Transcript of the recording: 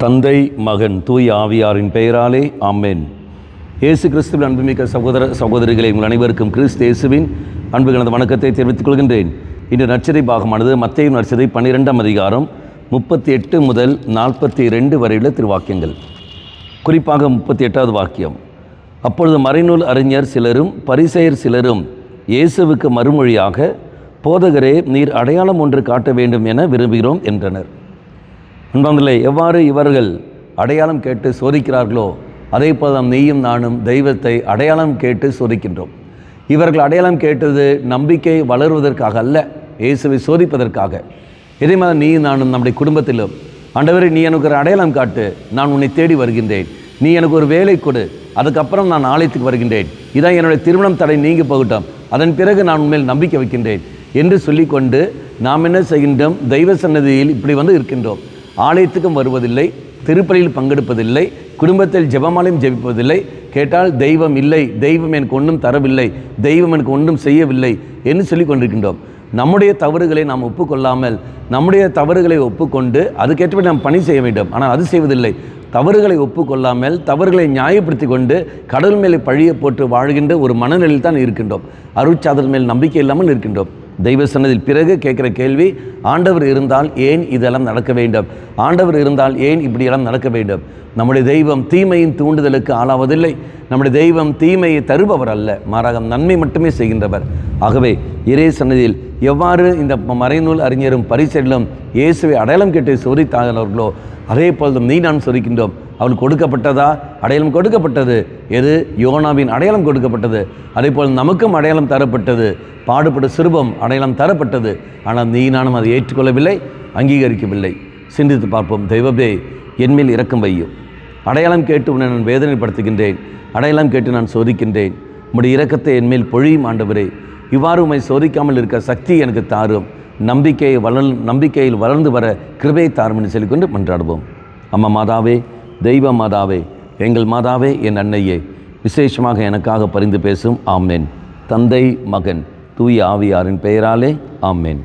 தந்தை மகன் தூய் ஆவியாரின் பெயராலே ஆமென். இயேசு கிறிஸ்துவின் அன்புமிக்க சகோதர சகோதரிகளை உங்கள் அனைவருக்கும் கிறிஸ்து இயேசுவின் அன்புகளது வணக்கத்தை தெரிவித்துக் கொள்கின்றேன். இன்று நற்செய்தி பாகமானது மத்தேயு நற்செய்தி 12ஆம் அதிகாரம் 38 முதல் 42 வரையுள்ள திருவாக்கியங்கள். குறிப்பாக 38வது வாக்கியம். அப்பொழுது மறைநூல் அறிஞர் சிலரும் பரிசேயர் சிலரும் இயேசுவுக்கு மறுமொழியாக, போதகரே, நீர் அடையாளம் ஒன்று காட்ட வேண்டும் என விரும்புகிறோம் என்றனர். அன்பார்களே, எவ்வாறு இவர்கள் அடையாளம் கேட்டு சோதிக்கிறார்களோ அதே போல் நீயும் நானும் தெய்வத்தை அடையாளம் கேட்டு சோதிக்கின்றோம். இவர்கள் அடையாளம் கேட்டது நம்பிக்கை வளருவதற்காக அல்ல, இயேசுவை சோதிப்பதற்காக. இதே மாதிரி நீயும் நானும் நம்முடைய குடும்பத்திலும், ஆண்டவரே நீ எனக்கு ஒரு அடையாளம் காட்டு, நான் உன்னை தேடி வருகின்றேன், நீ எனக்கு ஒரு வேலை கொடு, அதுக்கப்புறம் நான் ஆலயத்துக்கு வருகின்றேன், இதான் என்னுடைய திருமணம் தடை நீங்கி போகட்டும், அதன் பிறகு நான் உண்மையில் நம்பிக்கை வைக்கின்றேன் என்று சொல்லிக்கொண்டு நாம் என்ன செய்கின்றோம்? தெய்வ சன்னதியில் இப்படி இருக்கின்றோம். ஆலயத்துக்கும் வருவதில்லை, திருப்பலியில் பங்கெடுப்பதில்லை, குடும்பத்தில் ஜெபமாலையும் ஜெபிப்பதில்லை. கேட்டால் தெய்வம் இல்லை, தெய்வம் எனக்கு ஒன்றும் தரவில்லை, தெய்வம் எனக்கு ஒன்றும் செய்யவில்லை என்று சொல்லி கொண்டிருக்கின்றோம். நம்முடைய தவறுகளை நாம் ஒப்புக்கொள்ளாமல் நம்முடைய தவறுகளை ஒப்புக்கொண்டு அதுக்கேற்றபடி நாம் பணி செய்ய வேண்டும். ஆனால் அது செய்வதில்லை. தவறுகளை ஒப்புக்கொள்ளாமல் தவறுகளை நியாயப்படுத்தி கொண்டு கடவுள் மேலே பழியை போட்டு வாழ்கின்ற ஒரு மனநிலையில் தான் இருக்கின்றோம். அருட்சாதல் மேல் நம்பிக்கை இல்லாமல் இருக்கின்றோம். தெய்வ சன்னதியில் பிறகு கேட்குற கேள்வி, ஆண்டவர் இருந்தால் ஏன் இதெல்லாம் நடக்க வேண்டும்? ஆண்டவர் இருந்தால் ஏன் இப்படியெல்லாம் நடக்க வேண்டும்? நம்முடைய தெய்வம் தீமையின் தூண்டுதலுக்கு ஆளாவதில்லை. நம்முடைய தெய்வம் தீமையை தருபவர் அல்ல, மாறாக நன்மை மட்டுமே செய்கின்றவர். ஆகவே இறை சன்னதியில் எவ்வாறு இந்த மறைநூல் அறிஞரும் பரிசேயரும் இயேசுவை அடையாளம் கேட்டு சோதித்தார்களோ அதே போல் நீ நான் சோதிக்கின்றோம். அவளுக்கு கொடுக்கப்பட்டதா? அடையாளம் கொடுக்கப்பட்டது. எது? யோனாவின் அடையாளம் கொடுக்கப்பட்டது. அதே போல் நமக்கும் அடையாளம் தரப்பட்டது. பாடுபட்ட சிறுபம் அடையாளம் தரப்பட்டது. ஆனால் நீ நானும் அதை ஏற்றுக்கொள்ளவில்லை, அங்கீகரிக்கவில்லை. சிந்தித்து பார்ப்போம். தெய்வமே, என்மேல் இரக்கம் வையும். அடையாளம் கேட்டு உன்னை நான் வேதனைப்படுத்துகின்றேன், அடையாளம் கேட்டு நான் சோதிக்கின்றேன். உம்முடைய இரக்கத்தை என்மேல் பொழியும் ஆண்டவரே. இவ்வாறு உம்மை சோதிக்காமல் இருக்க சக்தி எனக்கு தாரும். நம்பிக்கையில் வளர்ந்து வர கிருபையை தாரும் என்று சொல்லிக்கொண்டு மன்றாடுவோம். அம்மா மாதாவே, தெய்வ மாதாவே, எங்கள் மாதாவே, என் அன்னையே, விசேஷமாக எனக்காக பரிந்து பேசும். ஆமேன். தந்தை மகன் தூய ஆவியாரின் பெயராலே ஆமேன்.